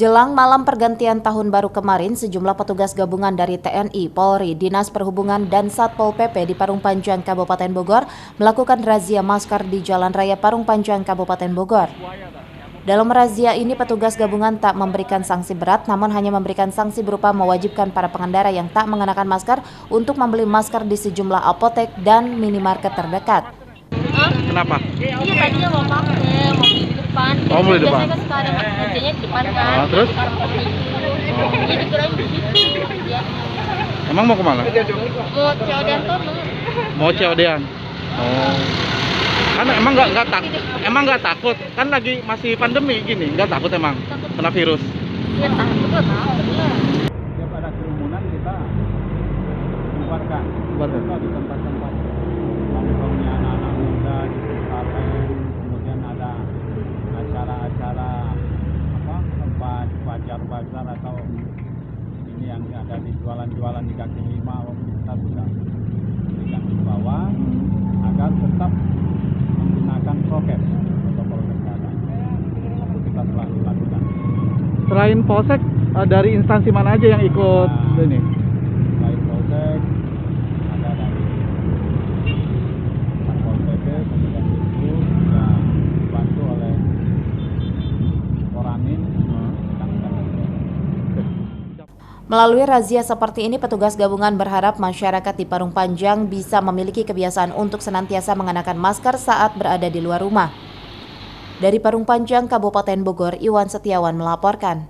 Jelang malam pergantian tahun baru kemarin, sejumlah petugas gabungan dari TNI, Polri, Dinas Perhubungan, dan Satpol PP di Parung Panjang, Kabupaten Bogor melakukan razia masker di Jalan Raya Parung Panjang, Kabupaten Bogor. Dalam razia ini, petugas gabungan tak memberikan sanksi berat, namun hanya memberikan sanksi berupa mewajibkan para pengendara yang tak mengenakan masker untuk membeli masker di sejumlah apotek dan minimarket terdekat. Kenapa? Iya tadinya mau pakai, mau di depan. Oh, mau di depan. Biasanya kan suka ada kerjanya di depan kan. Terus? Jadi kirain di situ. Ya. Emang mau kemana? Mau COD-an tuh. Mau COD-an? Oh. Kan emang nggak takut? Kan lagi masih pandemi gini, nggak takut emang kena virus? Iya takut lah. Setiap ada kerumunan kita bubarkan. Di tempat-tempat nongkrongnya anak-anak muda di pesantren, kemudian ada acara-acara tempat bazar atau ini yang ada di jualan-jualan di kaki lima, kita bisa berikan himbauan agar tetap menggunakan prokes protokol kesehatan. Itu kita selalu lakukan. Selain Polsek, dari instansi mana aja yang ikut ini? Selain Polsek, ada dari Satpol PP, kemudian itu juga dibantu oleh Koramil. Melalui razia seperti ini, petugas gabungan berharap masyarakat di Parung Panjang bisa memiliki kebiasaan untuk senantiasa mengenakan masker saat berada di luar rumah. Dari Parung Panjang, Kabupaten Bogor, Iwan Setiawan melaporkan.